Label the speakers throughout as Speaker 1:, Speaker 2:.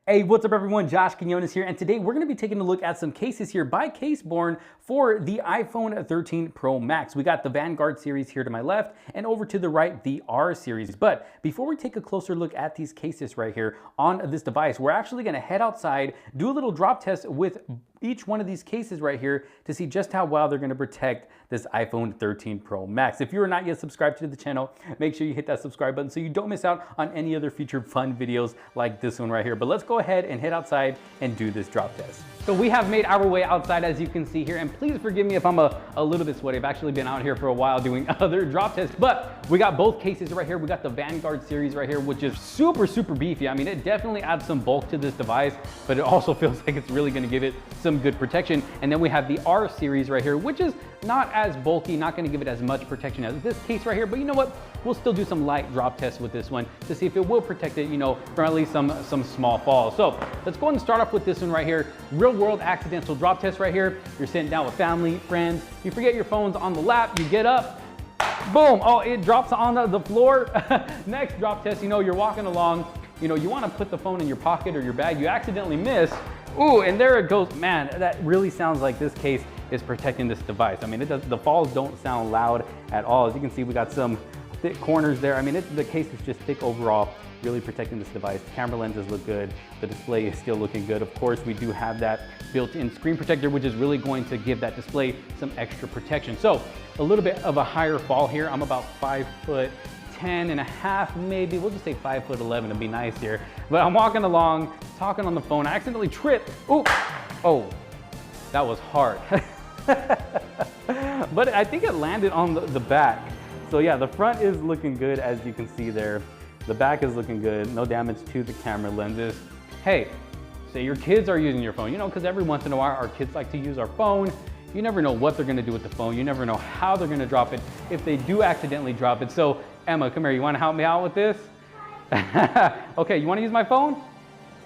Speaker 1: Hey, what's up everyone? Josh Quinones here, and today we're going to be taking a look at some cases here by CaseBorne for the iPhone 13 Pro Max. We got the Vanguard series here to my left, and over to the right, the R series. But before we take a closer look at these cases right here on this device, we're actually going to head outside, do a little drop test with each one of these cases right here to see just how well they're going to protect this iPhone 13 Pro Max. If you are not yet subscribed to the channel, make sure you hit that subscribe button so you don't miss out on any other future fun videos like this one right here. But let's go ahead and head outside and do this drop test. So we have made our way outside, as you can see here, and please forgive me if I'm a little bit sweaty. I've actually been out here for a while doing other drop tests, but we got both cases right here. We got the Vanguard series right here, which is super beefy. I mean, it definitely adds some bulk to this device, but it also feels like it's really gonna give it some good protection. And then we have the R series right here, which is not as bulky, not gonna give it as much protection as this case right here, but you know what? We'll still do some light drop tests with this one to see if it will protect it, you know, from at least some small falls. So let's go ahead and start off with this one right here. Real world accidental drop test right here. You're sitting down with family, friends, you forget your phone's on the lap, you get up, boom, oh, it drops on the floor. Next drop test, you know, you're walking along, you know, you wanna put the phone in your pocket or your bag, you accidentally miss, ooh, and there it goes. Man, that really sounds like this case is protecting this device. I mean, the falls don't sound loud at all. As you can see, we got some thick corners there. I mean, the case is just thick overall, really protecting this device. The camera lenses look good. The display is still looking good. Of course, we do have that built-in screen protector, which is really going to give that display some extra protection. So a little bit of a higher fall here. I'm about 5'10" and a half, maybe. We'll just say 5'11" to be nice here. But I'm walking along, talking on the phone. I accidentally tripped. Ooh, oh, that was hard. But I think it landed on the back. So yeah, the front is looking good, as you can see there. The back is looking good, no damage to the camera lenses. Hey, say your kids are using your phone, you know, because every once in a while our kids like to use our phone. You never know what they're gonna do with the phone. You never know how they're gonna drop it if they do accidentally drop it. So Emma, come here, you wanna help me out with this? Okay, you wanna use my phone?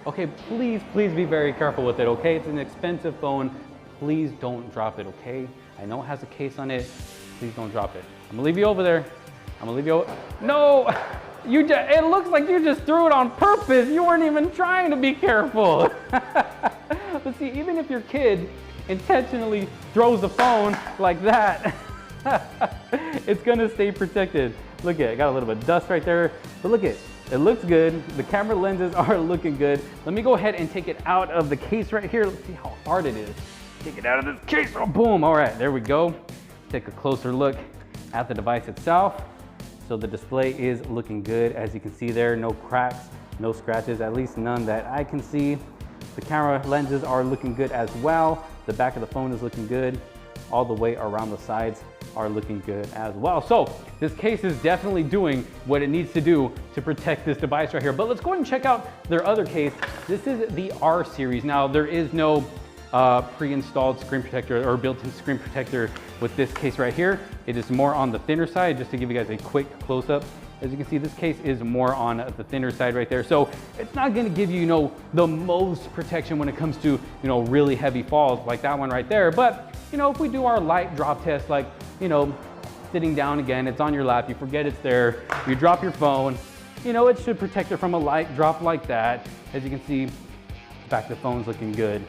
Speaker 1: Okay, please be very careful with it, okay? It's an expensive phone. Please don't drop it, okay? I know it has a case on it. Please don't drop it. I'm gonna leave you over there. I'm gonna leave you over. No! It looks like you just threw it on purpose. You weren't even trying to be careful. But see, even if your kid intentionally throws the phone like that, it's gonna stay protected. Look at it, got a little bit of dust right there. But look at it, it looks good. The camera lenses are looking good. Let me go ahead and take it out of the case right here. Let's see how hard it is. Take it out of this case, oh boom, all right, there we go. Take a closer look at the device itself. So the display is looking good. As you can see there, no cracks, no scratches, at least none that I can see. The camera lenses are looking good as well. The back of the phone is looking good. All the way around the sides are looking good as well. So this case is definitely doing what it needs to do to protect this device right here. But let's go ahead and check out their other case. This is the R series. Now there is no pre-installed screen protector or built-in screen protector with this case right here. It is more on the thinner side. Just to give you guys a quick close-up, as you can see, this case is more on the thinner side right there. So it's not gonna give you, you know, the most protection when it comes to, you know, really heavy falls like that one right there. But, you know, if we do our light drop test, like, you know, sitting down again, it's on your lap, you forget it's there, you drop your phone, you know, it should protect it from a light drop like that. As you can see, the back of the phone's looking good.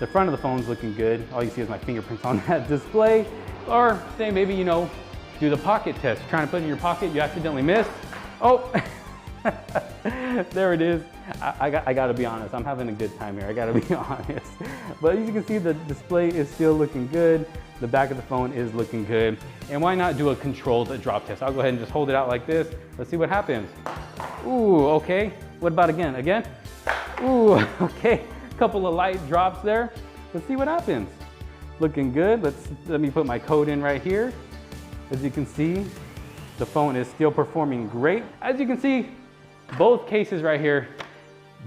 Speaker 1: The front of the phone's looking good. All you see is my fingerprints on that display. Or say maybe, you know, do the pocket test. Trying to put it in your pocket, you accidentally miss. Oh, there it is. I gotta be honest, I'm having a good time here, I gotta be honest. But as you can see, the display is still looking good. The back of the phone is looking good. And why not do a controlled drop test? I'll go ahead and just hold it out like this. Let's see what happens. Ooh, okay. What about again? Again? Ooh, okay. Couple of light drops there. Let's see what happens. Looking good. Let me put my code in right here. As you can see, the phone is still performing great. As you can see, both cases right here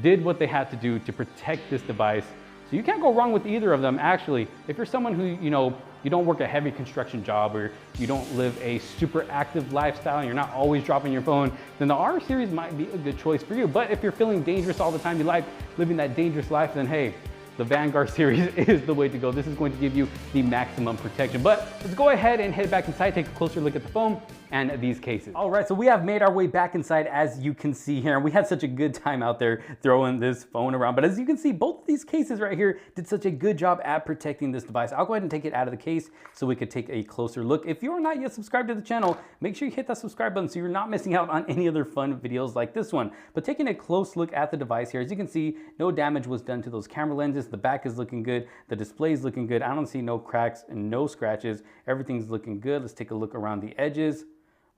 Speaker 1: did what they had to do to protect this device. So you can't go wrong with either of them. Actually, if you're someone who, you know, you don't work a heavy construction job or you don't live a super active lifestyle and you're not always dropping your phone, then the R series might be a good choice for you. But if you're feeling dangerous all the time, you like living that dangerous life, then hey, the Vanguard series is the way to go. This is going to give you the maximum protection. But let's go ahead and head back inside, take a closer look at the phone, and these cases. All right, so we have made our way back inside, as you can see here. We had such a good time out there throwing this phone around, but as you can see, both of these cases right here did such a good job at protecting this device. I'll go ahead and take it out of the case so we could take a closer look. If you are not yet subscribed to the channel, make sure you hit that subscribe button so you're not missing out on any other fun videos like this one. But taking a close look at the device here, as you can see, no damage was done to those camera lenses. The back is looking good. The display is looking good. I don't see no cracks and no scratches. Everything's looking good. Let's take a look around the edges.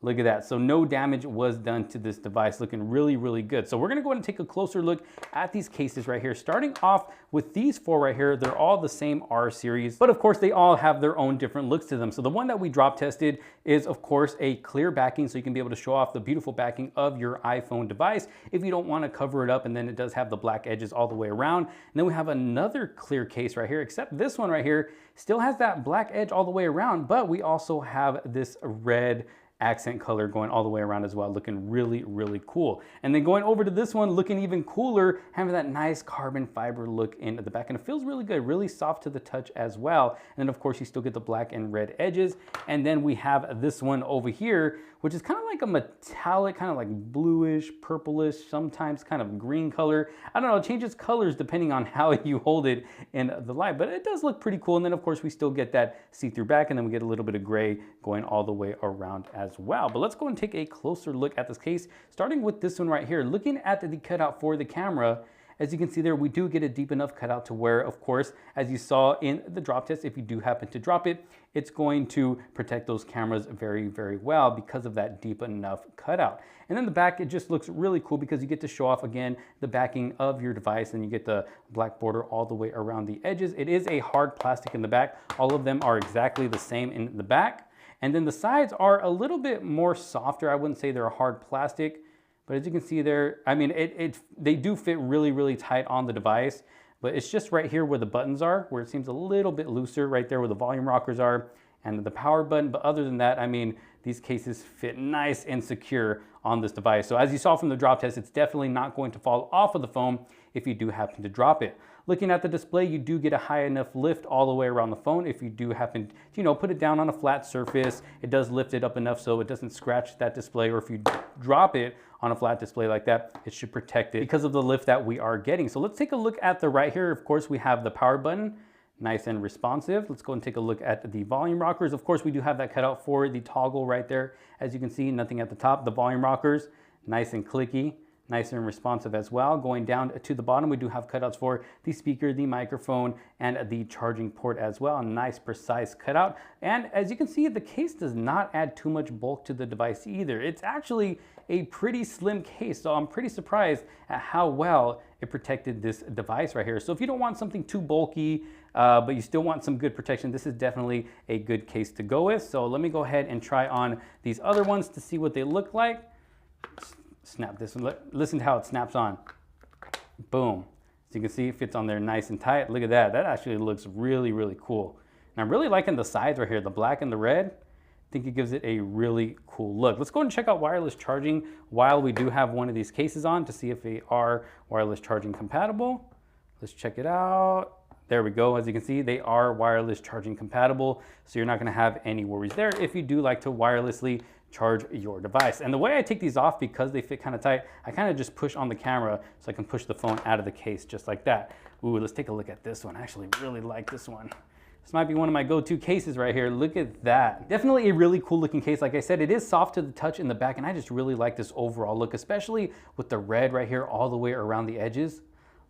Speaker 1: Look at that. So no damage was done to this device, looking really, really good. So we're gonna go ahead and take a closer look at these cases right here. Starting off with these four right here, they're all the same R series, but of course they all have their own different looks to them. So the one that we drop tested is of course a clear backing, so you can be able to show off the beautiful backing of your iPhone device if you don't wanna cover it up, and then it does have the black edges all the way around. And then we have another clear case right here, except this one right here still has that black edge all the way around, but we also have this red accent color going all the way around as well, looking really, really cool. And then going over to this one, looking even cooler, having that nice carbon fiber look in the back, and it feels really good, really soft to the touch as well. And then of course you still get the black and red edges. And then we have this one over here, which is kind of like a metallic, kind of like bluish, purplish, sometimes kind of green color. I don't know, it changes colors depending on how you hold it in the light, but it does look pretty cool. And then of course we still get that see-through back, and then we get a little bit of gray going all the way around as well. But let's go and take a closer look at this case, starting with this one right here. Looking at the cutout for the camera, as you can see there, we do get a deep enough cutout to where, of course, as you saw in the drop test, if you do happen to drop it, it's going to protect those cameras very, very well because of that deep enough cutout. And then the back, it just looks really cool because you get to show off, again, the backing of your device, and you get the black border all the way around the edges. It is a hard plastic in the back. All of them are exactly the same in the back. And then the sides are a little bit more softer. I wouldn't say they're a hard plastic, but as you can see there, I mean, they do fit really, really tight on the device, but it's just right here where the buttons are, where it seems a little bit looser, right there where the volume rockers are and the power button. But other than that, I mean, these cases fit nice and secure on this device. So as you saw from the drop test, it's definitely not going to fall off of the phone if you do happen to drop it. Looking at the display, you do get a high enough lift all the way around the phone. If you do happen to, you know, put it down on a flat surface, it does lift it up enough so it doesn't scratch that display, or if you drop it on a flat display like that, it should protect it because of the lift that we are getting. So let's take a look at the right here. Of course, we have the power button, nice and responsive. Let's go and take a look at the volume rockers. Of course, we do have that cutout for the toggle right there. As you can see, nothing at the top. The volume rockers, nice and clicky, nice and responsive as well. Going down to the bottom, we do have cutouts for the speaker, the microphone, and the charging port as well. A nice, precise cutout. And as you can see, the case does not add too much bulk to the device either. It's actually a pretty slim case, so I'm pretty surprised at how well it protected this device right here. So if you don't want something too bulky, but you still want some good protection, this is definitely a good case to go with. So let me go ahead and try on these other ones to see what they look like. Snap this one. Listen to how it snaps on. Boom. So you can see it fits on there nice and tight. Look at that. That actually looks really, really cool. And I'm really liking the sides right here, the black and the red. I think it gives it a really cool look. Let's go ahead and check out wireless charging while we do have one of these cases on to see if they are wireless charging compatible. Let's check it out. There we go. As you can see, they are wireless charging compatible, so you're not going to have any worries there if you do like to wirelessly charge your device. And the way I take these off, because they fit kind of tight, I kind of just push on the camera so I can push the phone out of the case just like that. Ooh, let's take a look at this one. I actually really like this one. This might be one of my go-to cases right here. Look at that. Definitely a really cool looking case. Like I said, it is soft to the touch in the back, and I just really like this overall look, especially with the red right here all the way around the edges.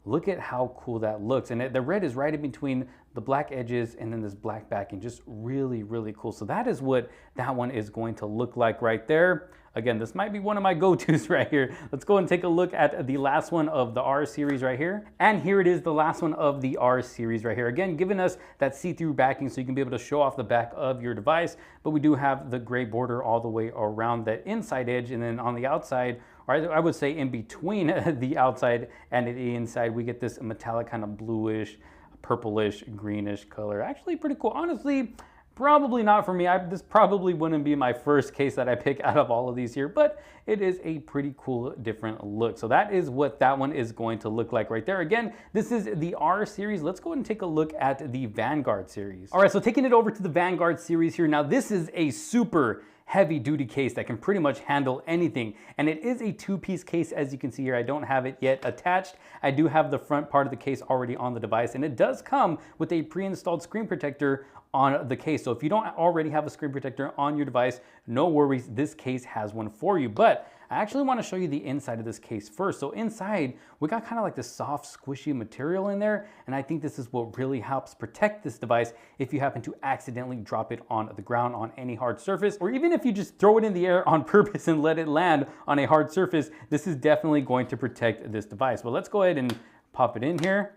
Speaker 1: Look at how cool that looks. And the red is right in between the black edges and then this black backing. Just really, really cool. So that is what that one is going to look like right there. Again, this might be one of my go-tos right here. Let's go and take a look at the last one of the R series right here. And here it is, the last one of the R series right here. Again, giving us that see-through backing so you can be able to show off the back of your device. But we do have the gray border all the way around that inside edge. And then on the outside, or I would say in between the outside and the inside, we get this metallic kind of bluish, purplish, greenish color. Actually pretty cool. Honestly, probably not for me. This probably wouldn't be my first case that I pick out of all of these here, but it is a pretty cool different look. So that is what that one is going to look like right there. Again, this is the R series. Let's go ahead and take a look at the Vanguard series. All right, so taking it over to the Vanguard series here. Now this is a super heavy duty case that can pretty much handle anything. And it is a two-piece case, as you can see here. I don't have it yet attached. I do have the front part of the case already on the device, and it does come with a pre-installed screen protector on the case. So if you don't already have a screen protector on your device, no worries, this case has one for you. But I actually want to show you the inside of this case first. So inside, we got kind of like this soft, squishy material in there, and I think this is what really helps protect this device if you happen to accidentally drop it on the ground on any hard surface, or even if you just throw it in the air on purpose and let it land on a hard surface, this is definitely going to protect this device. Well, let's go ahead and pop it in here.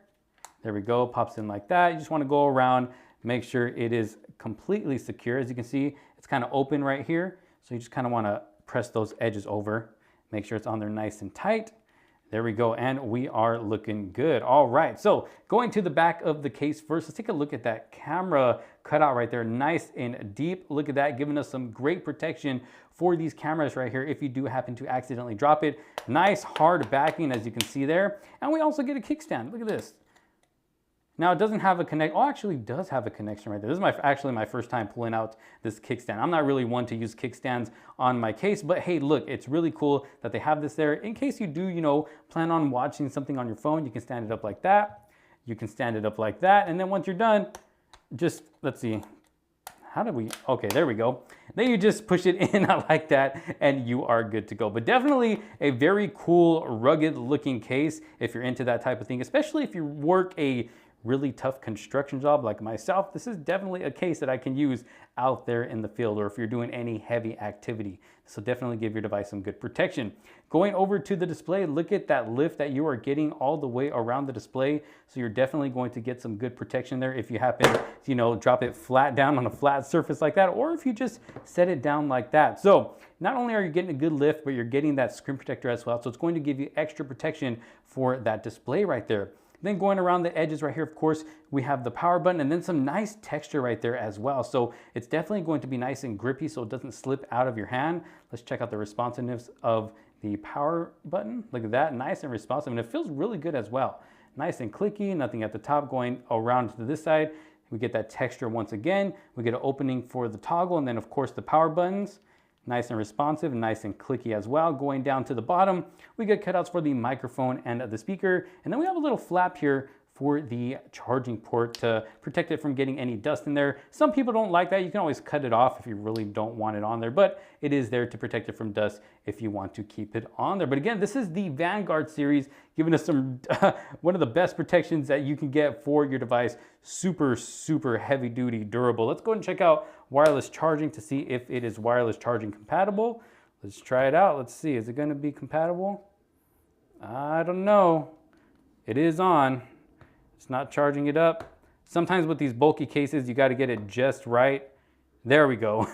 Speaker 1: There we go, pops in like that. You just want to go around, make sure it is completely secure. As you can see, it's kind of open right here. So you just kind of want to press those edges over, make sure it's on there nice and tight. There we go, and we are looking good. All right, so going to the back of the case first, let's take a look at that camera cutout right there, nice and deep. Look at that, giving us some great protection for these cameras right here if you do happen to accidentally drop it. Nice hard backing, as you can see there. And we also get a kickstand, look at this. Now it doesn't have a connect, oh, actually it does have a connection right there. This is actually my first time pulling out this kickstand. I'm not really one to use kickstands on my case, but hey, look, it's really cool that they have this there. In case you do, plan on watching something on your phone, you can stand it up like that. You can stand it up like that. And then once you're done, just, let's see, okay, there we go. Then you just push it in like that and you are good to go. But definitely a very cool, rugged looking case if you're into that type of thing, especially if you work a really tough construction job like myself. This is definitely a case that I can use out there in the field, or if you're doing any heavy activity. So definitely give your device some good protection. Going over to the display, look at that lift that you are getting all the way around the display. So you're definitely going to get some good protection there if you happen to, drop it flat down on a flat surface like that, or if you just set it down like that. So not only are you getting a good lift, but you're getting that screen protector as well. So it's going to give you extra protection for that display right there. Then going around the edges right here, of course, we have the power button and then some nice texture right there as well. So it's definitely going to be nice and grippy so it doesn't slip out of your hand. Let's check out the responsiveness of the power button. Look at that, nice and responsive, and it feels really good as well. Nice and clicky, nothing at the top. Going around to this side, we get that texture once again. We get an opening for the toggle, and then of course the power buttons. Nice and responsive, nice and clicky as well. Going down to the bottom, we get cutouts for the microphone and the speaker. And then we have a little flap here for the charging port to protect it from getting any dust in there. Some people don't like that. You can always cut it off if you really don't want it on there, but it is there to protect it from dust if you want to keep it on there. But again, this is the Vanguard series, giving us some one of the best protections that you can get for your device. Super, super heavy duty, durable. Let's go ahead and check out wireless charging to see if it is wireless charging compatible. Let's try it out. Let's see, is it going to be compatible? I don't know. It is on. It's not charging it up. Sometimes with these bulky cases, you got to get it just right. There we go.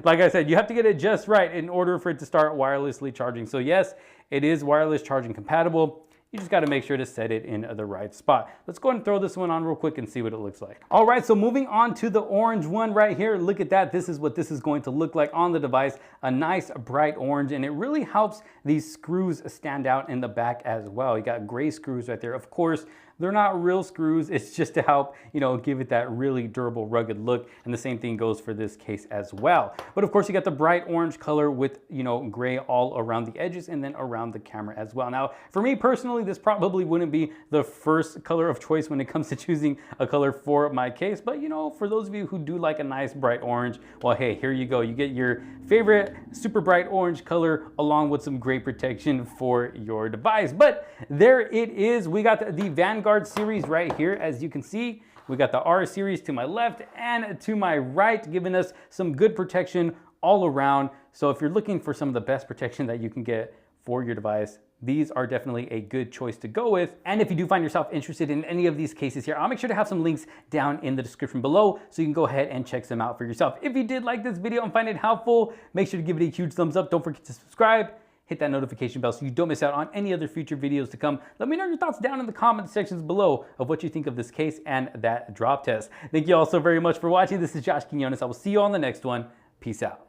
Speaker 1: Like I said, you have to get it just right in order for it to start wirelessly charging. So yes, it is wireless charging compatible. You just got to make sure to set it in the right spot. Let's go ahead and throw this one on real quick and see what it looks like. All right, so moving on to the orange one right here. Look at that. This is what this is going to look like on the device. A nice bright orange, and it really helps these screws stand out in the back as well. You got gray screws right there. Of course, they're not real screws. It's just to help, give it that really durable, rugged look. And the same thing goes for this case as well. But of course, you got the bright orange color with, gray all around the edges and then around the camera as well. Now, for me personally, this probably wouldn't be the first color of choice when it comes to choosing a color for my case. But, for those of you who do like a nice bright orange, well, hey, here you go. You get your favorite super bright orange color along with some great protection for your device. But there it is. We got the Vanguard series right here. As you can see, we got the R series to my left and to my right, giving us some good protection all around. So if you're looking for some of the best protection that you can get for your device, these are definitely a good choice to go with. And if you do find yourself interested in any of these cases here, I'll make sure to have some links down in the description below so you can go ahead and check them out for yourself. If you did like this video and find it helpful, make sure to give it a huge thumbs up. Don't forget to subscribe. Hit that notification bell so you don't miss out on any other future videos to come. Let me know your thoughts down in the comment sections below of what you think of this case and that drop test. Thank you all so very much for watching. This is Josh Quinones. I will see you on the next one. Peace out.